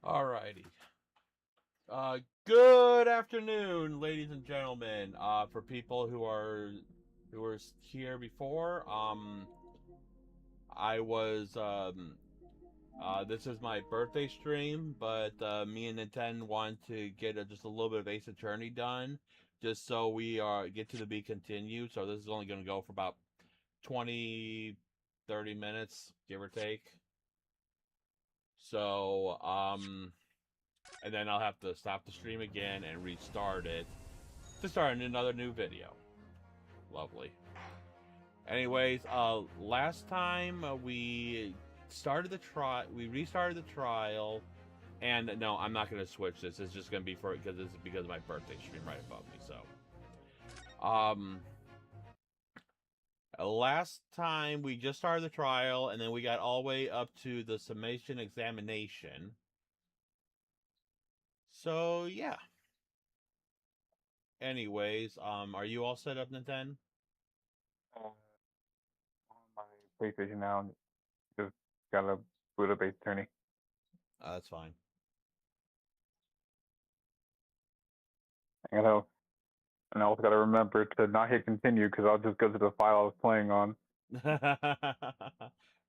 Alrighty. Good afternoon, ladies and gentlemen. For people who were here before, I was this is my birthday stream, but me and Nintendo want to get just a little bit of Ace Attorney done, just so we get to the be continued. So this is only going to go for about 20, 30 minutes, give or take. So and then I'll have to stop the stream again and restart it to start another new video. Lovely. Anyways, last time we restarted the trial, and no, I'm not gonna switch this. It's just gonna be because this is because of my birthday stream right above me. So, last time we just started the trial, and then we got all the way up to the summation examination. So yeah. Anyways, are you all set up, Nintendo? On my PlayStation now, just gotta boot up Ace Attorney. That's fine. And I also gotta remember to not hit continue because I'll just go to the file I was playing on.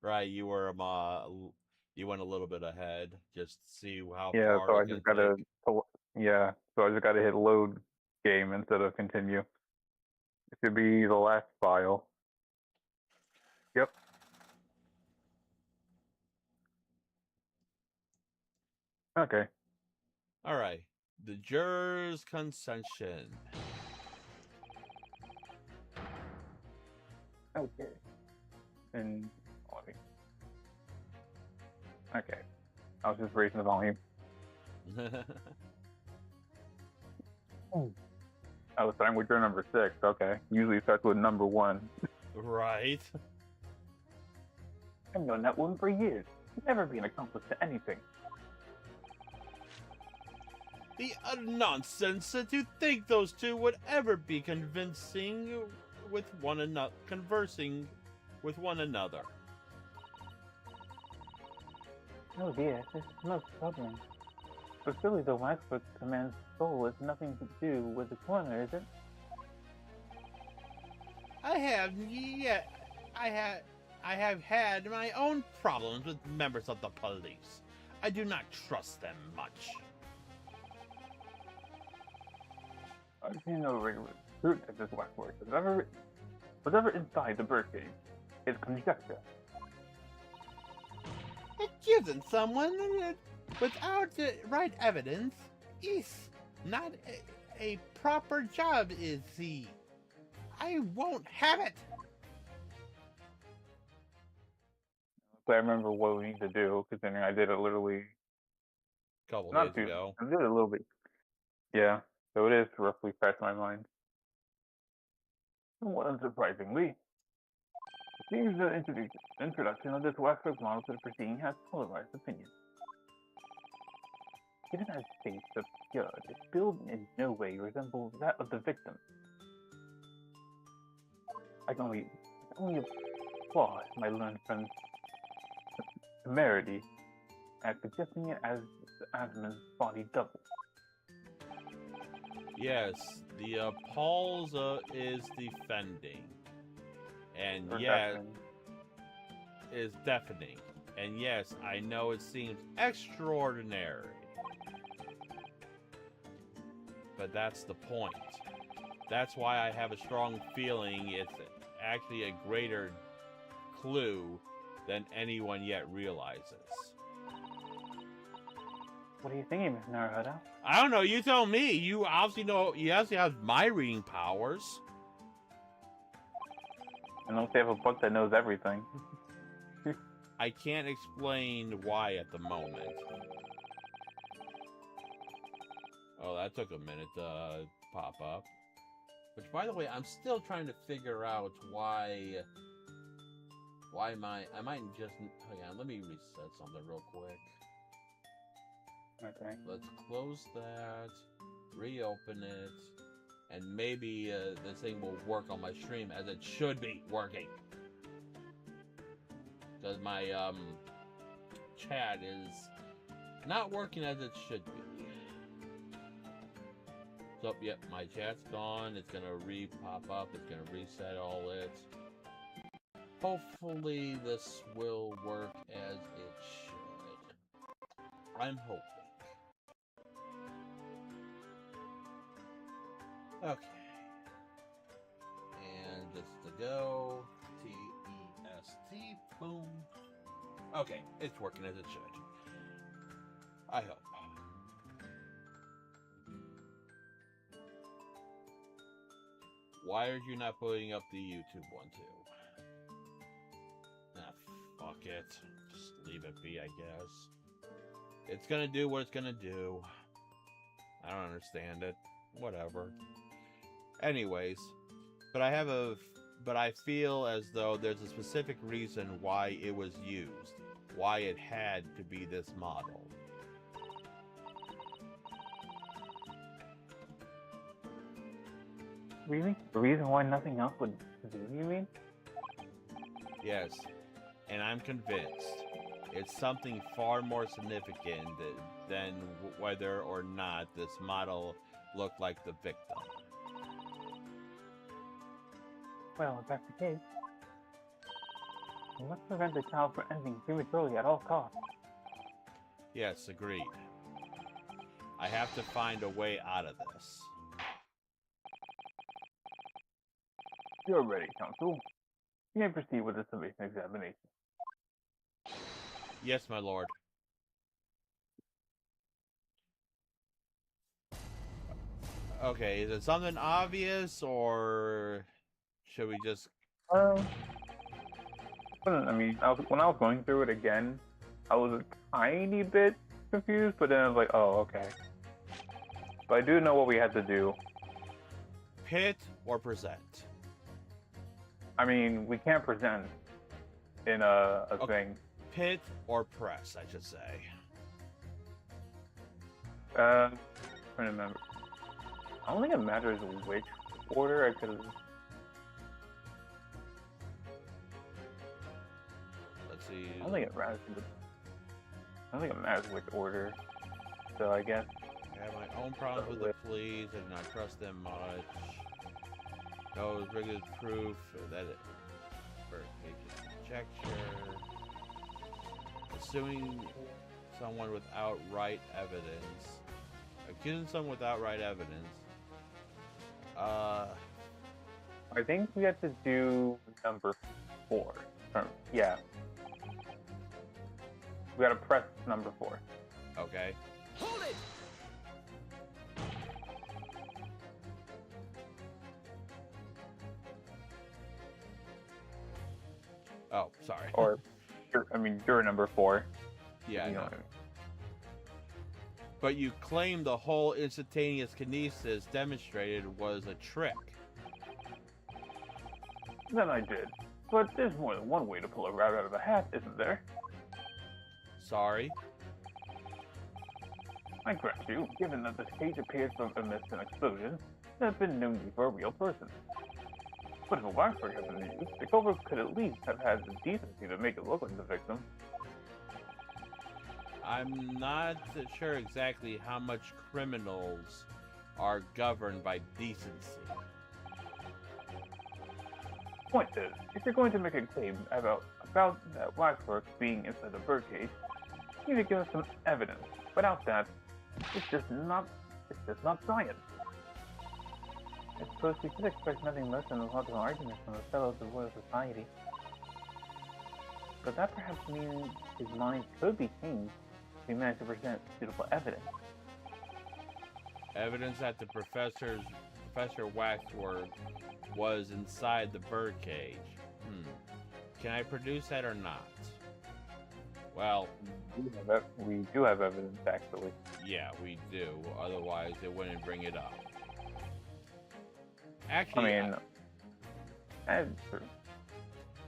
Right, you went a little bit ahead just to see how Yeah, far so it's I gonna just gotta, take. yeah, so I just gotta hit load game instead of continue. It should be the last file. Yep. Okay. All right, the jurors' concession. Okay. And okay, I was just raising the volume. I was starting with your number 6. Okay. Usually it starts with number 1. Right. I've known that one for years. Never been accomplice to anything. The nonsense to think those two would ever be conversing with one another. Oh dear, this is most troubling. But surely the waxwork command's soul has nothing to do with the coroner, is it? I have had my own problems with members of the police. I do not trust them much. I've seen no regular recruit at this waxwork. Whatever inside the birdcage is conjecture. Accusing someone without the right evidence is not a proper job, is he? I won't have it. So I remember what we need to do, considering I did it literally A couple not days too. ago. I did it a little bit. Yeah, so it is roughly fresh in my mind. Somewhat unsurprisingly, it seems the introduction of this waxwork model to the proceeding has polarized opinions. Given as states obscured, its build in no way resembles that of the victim. I can only applaud my learned friend's temerity at suggesting it as Asmon's body double. Yes, the Pauls is defending, and Or yes, deafening. is deafening, and yes, I know it seems extraordinary, but that's the point. That's why I have a strong feeling it's actually a greater clue than anyone yet realizes. What are you thinking, Miss Naruhodo? I don't know. You tell me. You obviously know. You obviously have my reading powers. Unless they have a book that knows everything. I can't explain why at the moment. Oh, that took a minute to pop up. Which, by the way, I'm still trying to figure out why I might just... Hang on, let me reset something real quick. Okay. Let's close that, reopen it, and maybe this thing will work on my stream as it should be working. Because my chat is Not working as it should be. So, yep, my chat's gone. It's gonna re-pop up. It's gonna reset all it. Hopefully this will work as it should. I'm hoping. Okay. And it's to go. T-E-S-T. Boom. Okay, it's working as it should. I hope. Why are you not putting up the YouTube one too? Ah, fuck it. Just leave it be, I guess. It's gonna do what it's gonna do. I don't understand it. Whatever. Anyways, but I feel as though there's a specific reason why it was used. Why it had to be this model. Really? The reason why nothing else would do, you mean? Yes, and I'm convinced it's something far more significant than whether or not this model looked like the victim. Well, if that's the case, we must prevent the child from ending prematurely at all costs. Yes, agreed. I have to find a way out of this. You're ready, Counsel. You may proceed with the summation examination. Yes, my lord. Okay, is it something obvious, or should we just... I mean, when I was going through it again, I was a tiny bit confused, but then I was like, oh, okay. But I do know what we had to do. Pit or present? I mean, we can't present in a thing. Pit or press, I should say. Trying to remember. I don't think it matters which order I could. Let's see. I don't think it matters. I don't think it matters which order. So I guess. I have my own problems with the fleas. I do not trust them much. No rigorous proof that it verification conjecture. Assuming someone without right evidence. Accusing someone without right evidence. I think we have to do number 4. Yeah. We gotta press number 4. Okay. Hold it! Oh, sorry. Or, you're number 4. Yeah, I You know know. what I mean. But you claim the whole instantaneous kinesis demonstrated was a trick. Then I did. But there's more than one way to pull a rabbit out of a hat, isn't there? Sorry. I grant you, given that this cage appears to have missed an explosion, there has been no need for a real person. But if a waxwork had been used, the culprit could at least have had the decency to make it look like the victim. I'm not sure exactly how much criminals are governed by decency. Point is, if you're going to make a claim about that waxwork being inside the birdcage, you need to give us some evidence. Without that, it's just not science. I suppose we should expect nothing less than a logical argument from the fellows of Royal Society. But that perhaps means his mind could be changed if we manage to present suitable evidence. Evidence that the Professor Waxwork was inside the birdcage. Can I produce that or not? Well, We do have evidence, actually. yeah, we do. Otherwise, it wouldn't bring it up. I Actually, mean, that's true.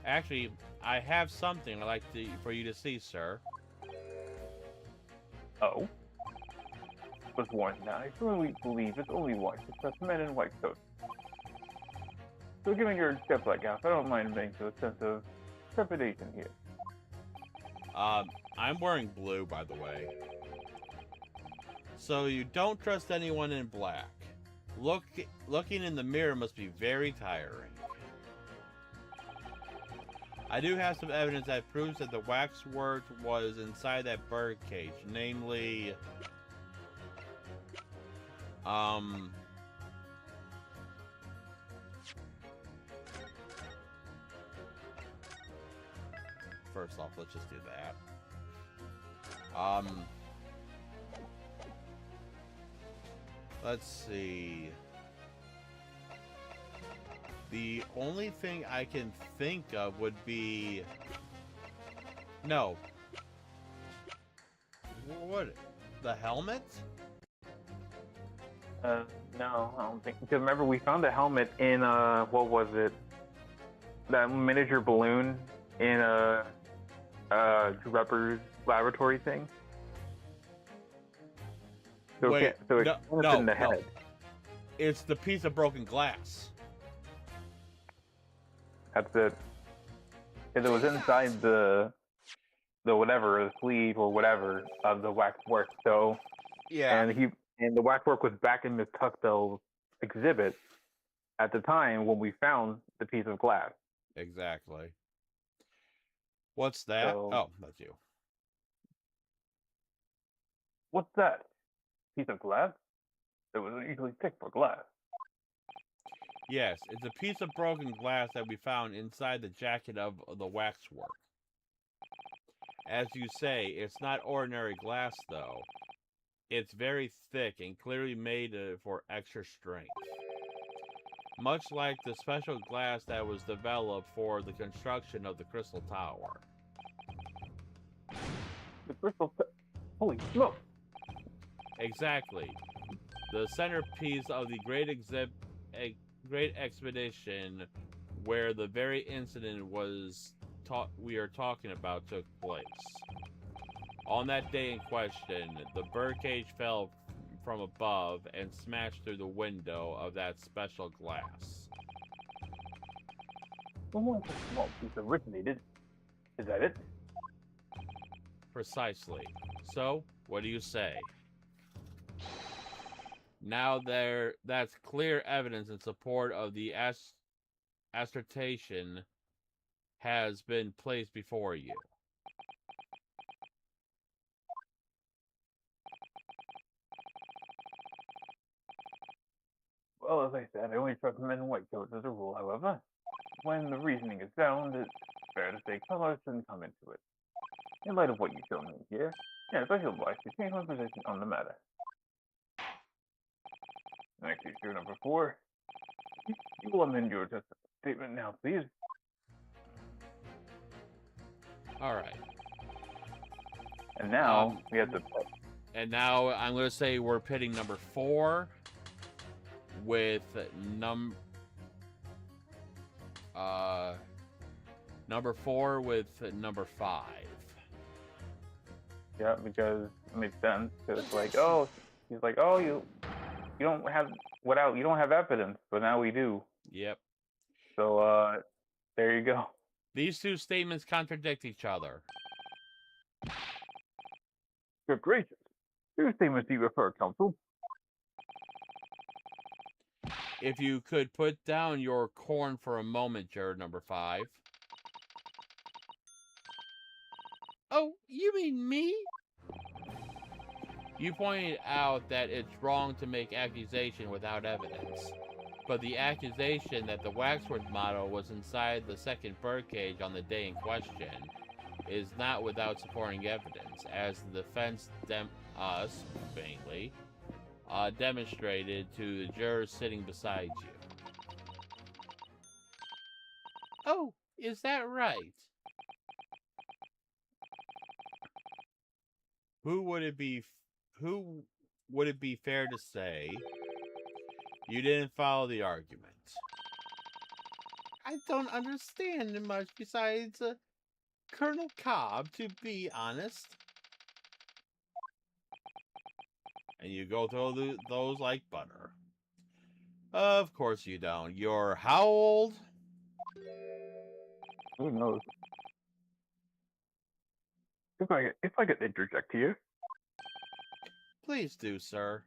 actually, I have something I'd like for you to see, sir. Oh? Was warned that I truly believe it's only wise to trust men in white coats. So given your jet black outfit, I don't mind admitting to a sense of trepidation here. I'm wearing blue, by the way. So you don't trust anyone in black. Looking in the mirror must be very tiring. I do have some evidence that proves that the waxwork was inside that bird cage, namely, first off, let's just do that. Let's see. The only thing I can think of would be... No. What? The helmet? No, I don't think. Because remember, we found a helmet in what was it? That miniature balloon in Rupper's laboratory thing. So Wait, it so it's in the head. It's the piece of broken glass. That's it. Because it was inside the whatever, the sleeve or whatever of the waxwork. So Yeah. and the waxwork was back in the Tuckbell's exhibit at the time when we found the piece of glass. Exactly. What's that? So- Oh, that's you. What's that? Piece of glass? It was usually thick for glass. Yes, it's a piece of broken glass that we found inside the jacket of the waxwork. As you say, it's not ordinary glass, though. It's very thick and clearly made for extra strength. Much like the special glass that was developed for the construction of the Crystal Tower. The crystal. Holy smoke! Exactly. The centerpiece of the great expedition where the very incident we are talking about took place. On that day in question, the birdcage fell from above and smashed through the window of that special glass. Someone a small piece originated. Is that it? Precisely. So, what do you say? Now that's clear evidence in support of the assertion has been placed before you. Well, as I said, I only trust men in white coats as a rule, however. When the reasoning is sound, it's fair to say color shouldn't come into it. In light of what you showed me here, yes, I feel obliged to change my position on the matter. Next issue number 4. You will amend your statement now, please. Alright. And now, we have to... And now I'm going to say we're pitting number 4 with number 4 with number 5. Yeah, because it makes sense. Because it's like, oh, he's like, oh, you don't have you don't have evidence, but now we do. Yep. So there you go. These two statements contradict each other. Good gracious. Whose statements do you refer, counsel? If you could put down your corn for a moment, Jared number 5. Oh, you mean me? You pointed out that it's wrong to make accusation without evidence. But the accusation that the waxwork model was inside the second birdcage on the day in question is not without supporting evidence, as the defense faintly, demonstrated to the jurors sitting beside you. Oh, is that right? Who would it be fair to say you didn't follow the argument? I don't understand much besides Colonel Cobb, to be honest. And you go through those like butter. Of course you don't. You're how old? Who knows? If I could interject here. Please do, sir.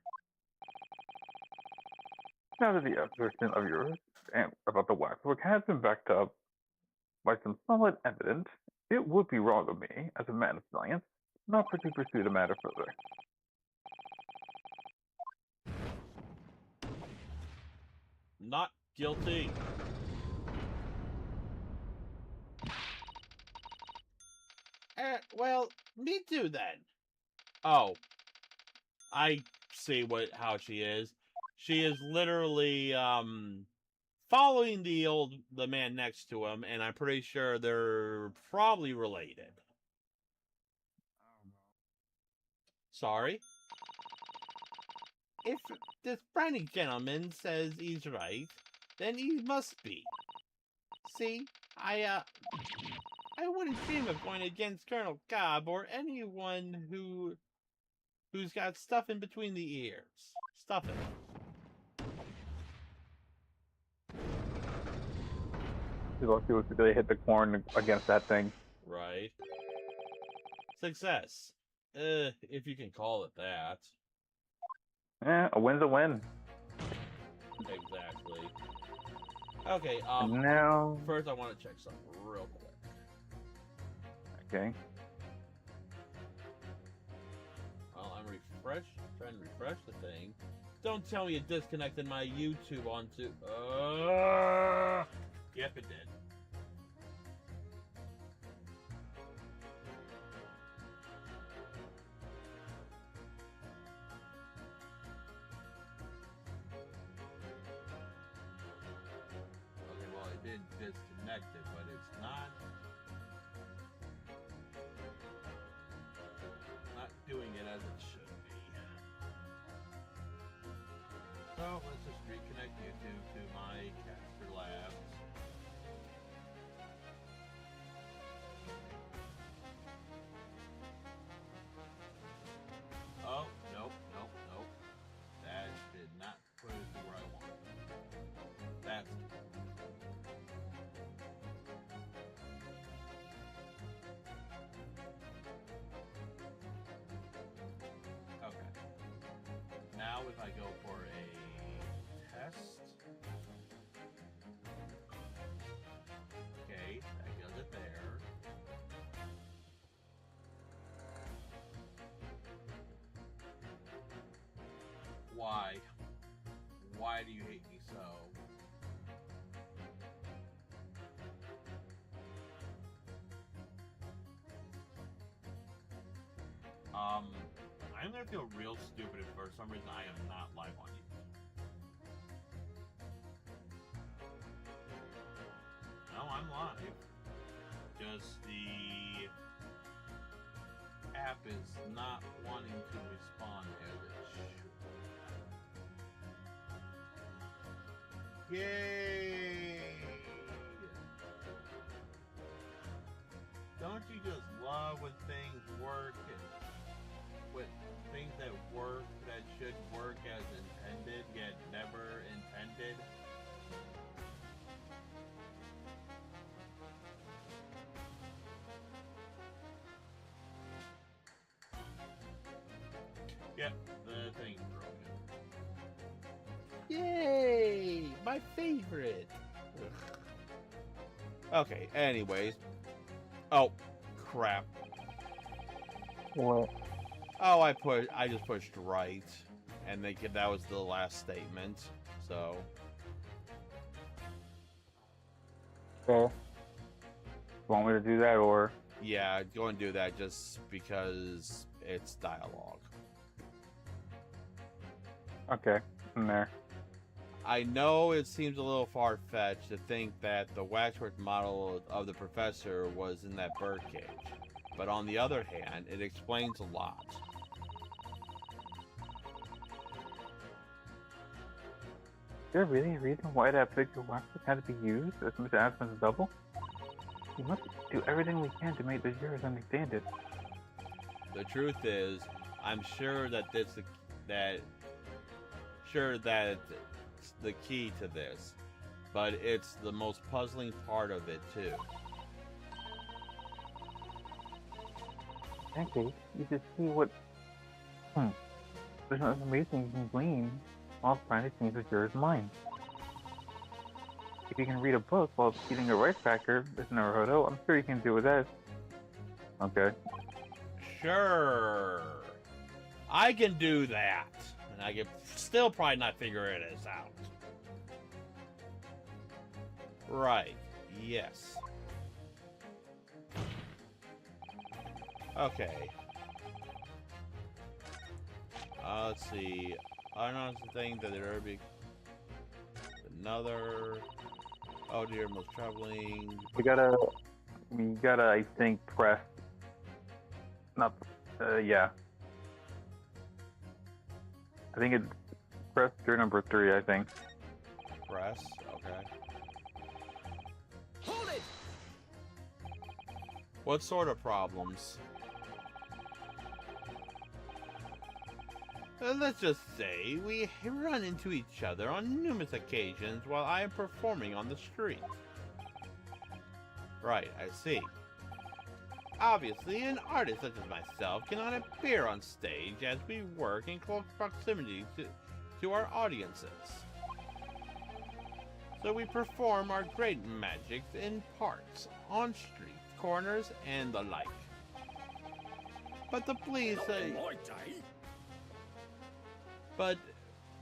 Now that the assertion of yours and about the waxwork has been backed up by some solid evidence, it would be wrong of me, as a man of science, not to pursue the matter further. Not guilty. Well, me too then. Oh, I see how she is. She is literally following the man next to him, and I'm pretty sure they're probably related. Sorry. If this Brownie gentleman says he's right, then he must be. See, I wouldn't dream of going against Colonel Cobb or anyone who's got stuff in between the ears. Stuff it. She's lucky to really hit the corn against that thing. Right. Success. If you can call it that. A win's a win. Exactly. Okay, Now... first I want to check something real quick. Okay. Well, I'm trying to refresh the thing. Don't tell me you disconnected my YouTube onto... Yep, it did. Okay, well, it did disconnect it, but it's not doing it as it should be. So, let's just reconnect YouTube to my Caster Labs. Oh, nope. That did not put it to where I wanted. That's okay. Now if I go for a test. Okay, that does it there. Why? Why do you hate me so? I'm gonna feel real stupid if for some reason I am not live on YouTube. No, I'm live. Just the app is not wanting to respond as it should. Yay! Don't you just love when things work? With things that work that should work as intended, yet never intended? Yep, the thing's broken. Yay! My favorite! Ugh. Okay, anyways. Oh, crap. What? Oh, I just pushed right, and that was the last statement. So. Okay. Want me to do that, or? Yeah, go and do that just because it's dialogue. Okay, in there. I know it seems a little far-fetched to think that the waxwork model of the professor was in that birdcage, but on the other hand, it explains a lot. Is there really a reason why that figure waxwork had to be used as Mr. Aspen's double? We must do everything we can to make the jurors understand it. The truth is, I'm sure that it's the key to this, but it's the most puzzling part of it too. In that case, you should see what... There's nothing amazing you can glean while finding things of yours mine. If you can read a book while eating a rice cracker with Naruto, I'm sure you can do that. Okay. Sure. I can do that. And I can still probably not figure it out. Right. Yes. Okay. Let's see. Unknown thing that there be another. Oh dear, most traveling. We gotta, I think, press. Not, yeah. I think it's press your number 3, I think. Press. Okay. Hold it! What sort of problems? Let's just say we run into each other on numerous occasions while I am performing on the street. Right, I see. Obviously, an artist such as myself cannot appear on stage as we work in close proximity to our audiences. So we perform our great magics in parks, on street corners, and the like. But the police But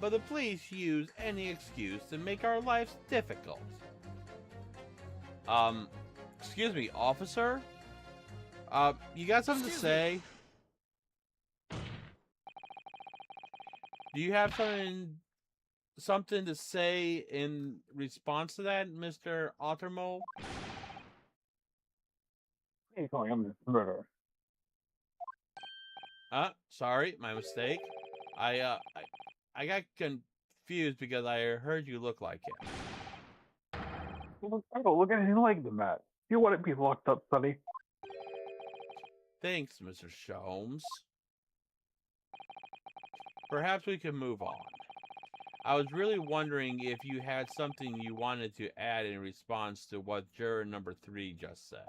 the police use any excuse to make our lives difficult. Excuse me, officer? You got something to say? Do you have something to say in response to that, Mr. Ottermole? What are you calling him a murderer? Sorry, my mistake. I got confused because I heard you look like him. I don't look anything like the Matt. You want to be locked up, Sonny? Thanks, Mr. Sholmes. Perhaps we can move on. I was really wondering if you had something you wanted to add in response to what juror number 3 just said.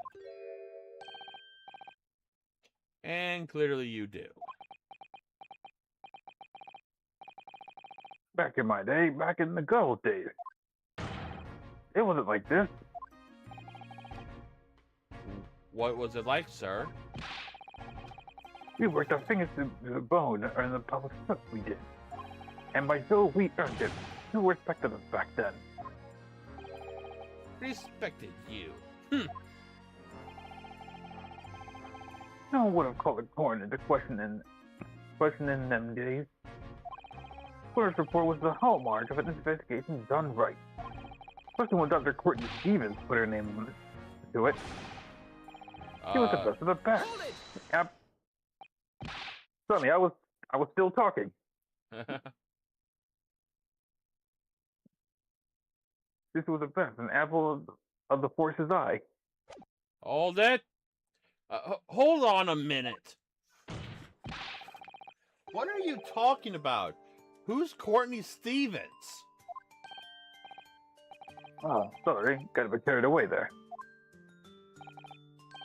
And clearly you do. Back in my day, back in the good old days, it wasn't like this. What was it like, sir? We worked our fingers to the bone to earn the public trust we did. And by so we earned it. Who respected us back then? Respected you. No one would have called a coroner to questioning them days. Coroner's report was the hallmark of an investigation done right. Especially when Dr. Courtney Stevens put her name to it. She was the best of the best. Hold it! Yep. Sonny, I was still talking. This was the best, an apple of the force's eye. Hold it. Hold on a minute. What are you talking about? Who's Courtney Stevens? Oh, sorry, got a bit carried away there.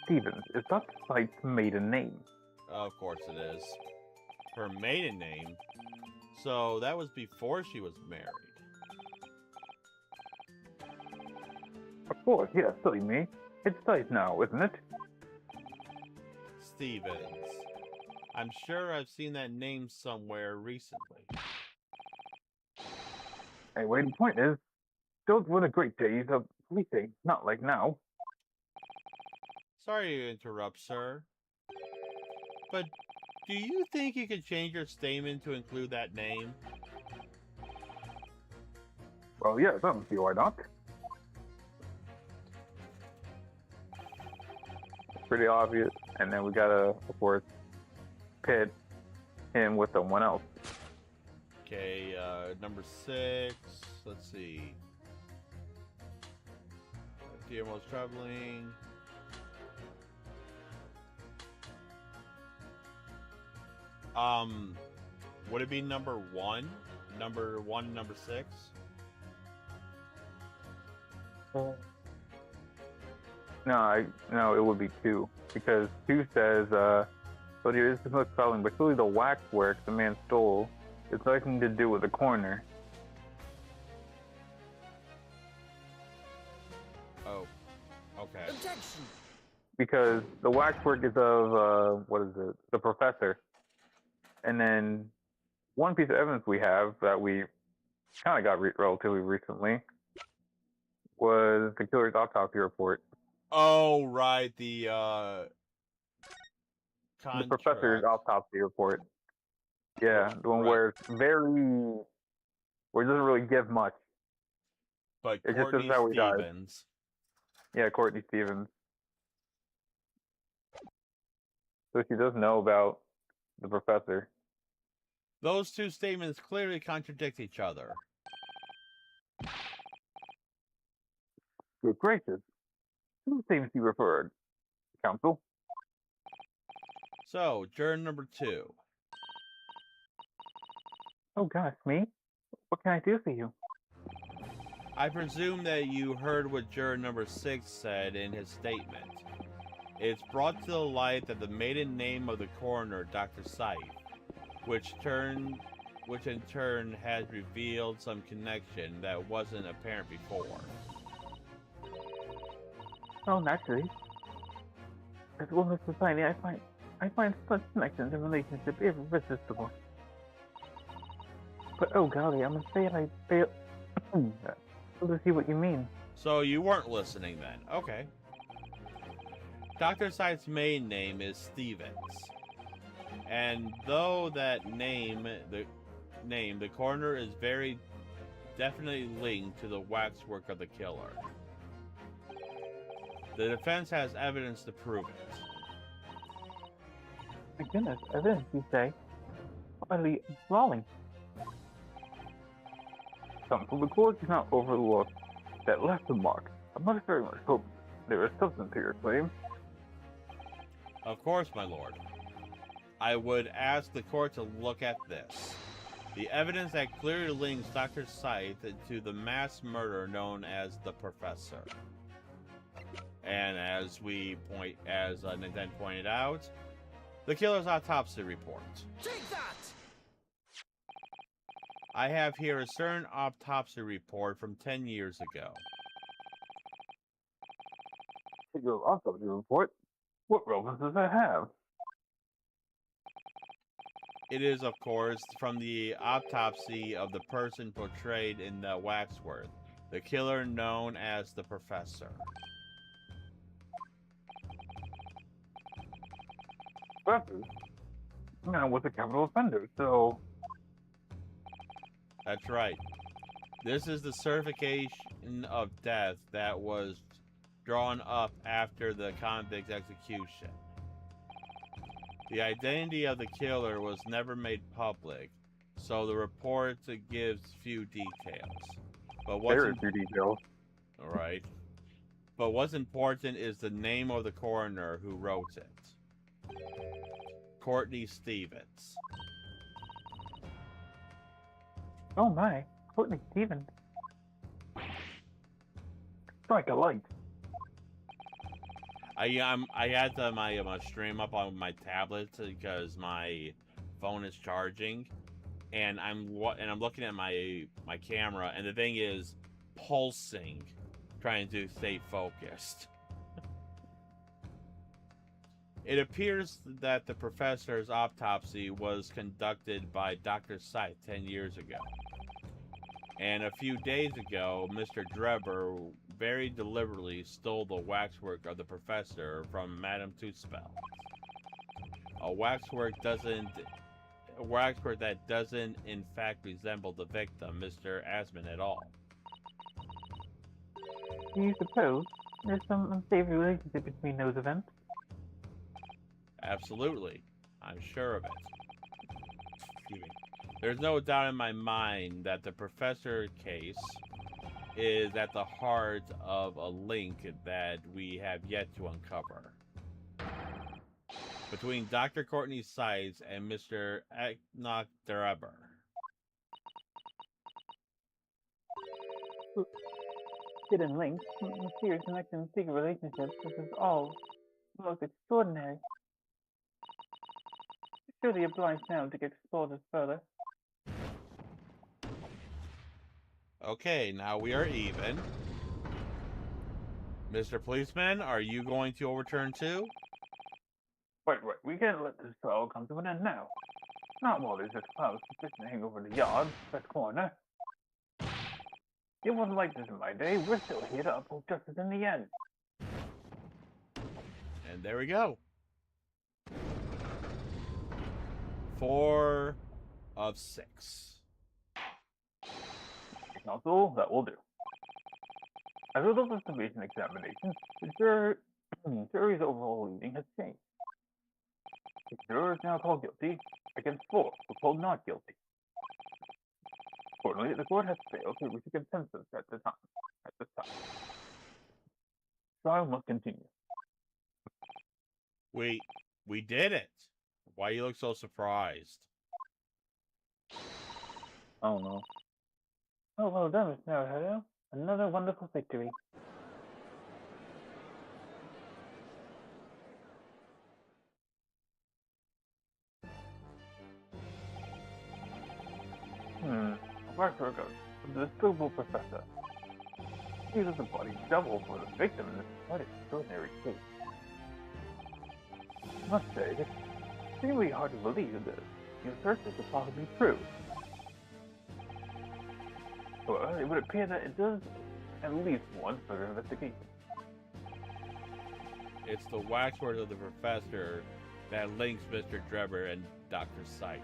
Stevens is that site's maiden name. Of course it is. Her maiden name. So that was before she was married. Of course, yeah, silly me. It's site now, isn't it? Stevens. I'm sure I've seen that name somewhere recently. Anyway, the point is, those were the great days of policing, not like now. Sorry to interrupt, sir. But do you think you could change your statement to include that name? Well, yes, I don't see why not. It's pretty obvious, and then we gotta, of course, pit him with someone else. Okay, number 6. Let's see. Guillermo's traveling. Would it be number 1? Number 1, number 6? No, it would be 2, because 2 says, so there is no spelling, but clearly the waxwork the man stole It's nothing to do with the coroner. Oh, okay. Objection! Because the waxwork is of, what is it? The professor. And then one piece of evidence we have that we kind of got relatively recently was the killer's autopsy report. Oh, right, the The professor's contract. autopsy report. Yeah, the one Right. where it's where it doesn't really give much. But It just says Courtney how he died. Stevens. Yeah, Courtney Stevens. So she does know about the professor. Those two statements clearly contradict each other. Good gracious. Who seems he referred? Counsel? So, juror number 2. Oh gosh, me? What can I do for you? I presume that you heard what juror number 6 said in his statement. It's brought to the light that the maiden name of the coroner, Dr. Seif, which in turn has revealed some connection that wasn't apparent before. Oh, naturally. As a woman of society, I find such connections and relationships irresistible. But oh golly, I'm afraid I fail to see what you mean. So you weren't listening then. Okay. Dr. Seif's main name is Stevens. And though that the coroner is very definitely linked to the waxwork of the killer. The defense has evidence to prove it. My goodness, evidence, you say? Finally, enthralling. Counsel, the court cannot overlook that left a mark. I must very much hope there is substance to your claim. Of course, my lord. I would ask the court to look at this. The evidence that clearly links Dr. Seif to the mass murder known as the Professor. And as Nintendo pointed out, the killer's autopsy report. Take that! I have here a certain autopsy report from 10 years ago. Your autopsy report? What relevance does that have? It is, of course, from the autopsy of the person portrayed in the Waxworth, the killer known as the Professor. Professor? I was a capital offender, so... That's right. This is the certification of death that was drawn up after the convict's execution. The identity of the killer was never made public, so the report gives few details. But Very few details. Alright. But what's important is the name of the coroner who wrote it. Courtney Stevens. Oh my, Courtney Stevens. Strike a light. I had my stream up on my tablet because my phone is charging, and I'm looking at my camera, and the thing is pulsing, trying to stay focused. It appears that the professor's autopsy was conducted by Dr. Seif 10 years ago. And a few days ago, Mr. Drebber very deliberately stole the waxwork of the professor from Madame Tuspel. A waxwork that doesn't in fact resemble the victim, Mr. Asman, at all. Do you suppose there's some unsavory relationship between those events? Absolutely. I'm sure of it. Excuse me. There's no doubt in my mind that the professor case is at the heart of a link that we have yet to uncover. Between Dr. Courtney Seif and Mr. Enoch Drebber. Hidden links, mysterious connections, secret relationships, this is all most extraordinary. Surely obliged now to explore this further. Okay, now we are even. Mr. Policeman, are you going to overturn too? Right. We can't let this trial come to an end now. Not while there's this cloud of suspicion hanging over the yard, that corner. It wasn't like this in my day. We're still here to uphold justice in the end. And there we go. 4 of 6. Counsel, that will do. As a result of the recent examination, the jury's overall reading has changed. The jurors now called guilty against 4 who called not guilty. Accordingly, the court has failed to reach a consensus at this time. Trial must continue. We did it. Why you look so surprised? Oh no. Oh, well done, Mr. Naruto. Another wonderful victory. Mark Virgo, the despicable professor. He uses the body double for the victim in this quite extraordinary case. I must say, it's extremely hard to believe that the assertion could possibly be true. Well, it would appear that it does at least one further investigation. It's the wax words of the professor that links Mr. Drebber and Dr. Scythe.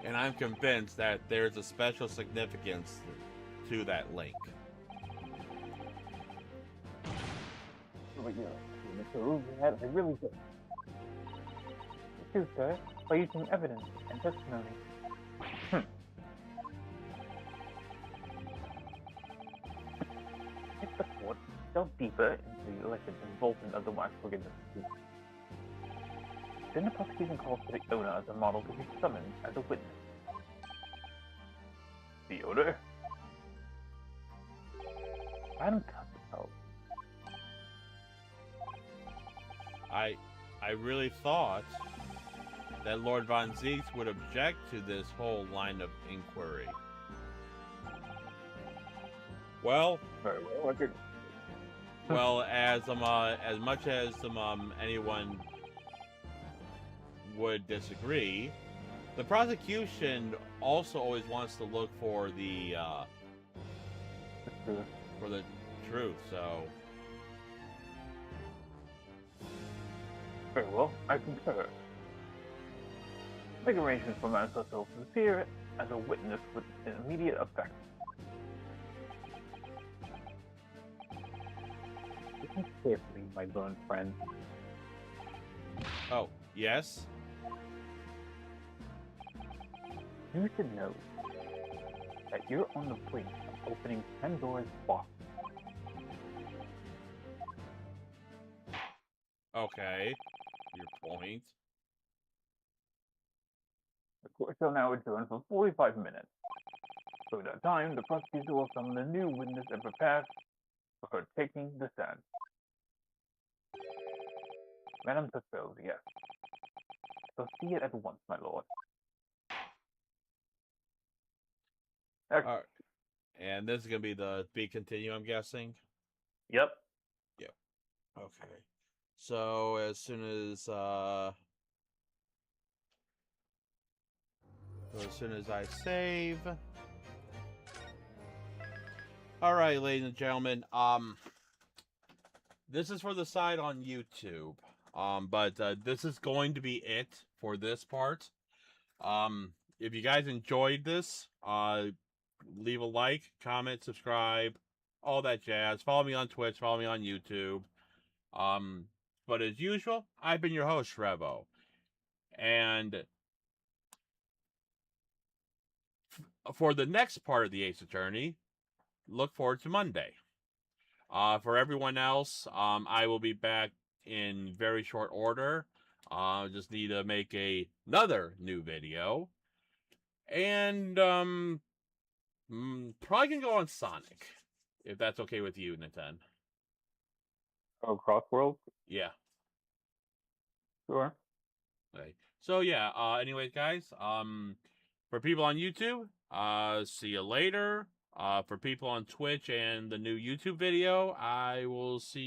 And I'm convinced that there's a special significance to that link. But yeah, Mr. Ruby had a really good. Too, sir, by using evidence and testimony. If the court delve deeper into the alleged involvement of the wax forgiveness case, then the prosecution calls for the owner as a model to be summoned as a witness. The owner? Madam Tussauds. I really thought that Lord Von Zieks would object to this whole line of inquiry. Well, Very well, I could... well, as much as anyone would disagree, the prosecution also always wants to look for the truth. So, very well, I concur. Make arrangements for Madam Tussauds to appear as a witness with an immediate effect. Listen carefully, my learned friend. oh yes, You should know that you're on the brink of opening Pandora's box. okay, your point. The court shall now adjourn for 45 minutes. During that time, the prosecutor will summon a new witness and prepare for her taking the stand. Madam Tussauds, yes. So see it at once, my lord. And this is gonna be the big continue, I'm guessing. Yep. Okay. So as soon as I save. All right, ladies and gentlemen. This is for the side on YouTube. But this is going to be it for this part. If you guys enjoyed this, leave a like, comment, subscribe, all that jazz. Follow me on Twitch, follow me on YouTube. But as usual, I've been your host, Revo. And for the next part of the Ace Attorney, look forward to Monday. For everyone else, I will be back in very short order. Just need to make another new video. And probably gonna go on Sonic, if that's okay with you, Nintendo. Oh, Crossworld? Yeah. Sure. Okay. So yeah. Anyways, guys. For people on YouTube, see you later. For people on Twitch and the new YouTube video, I will see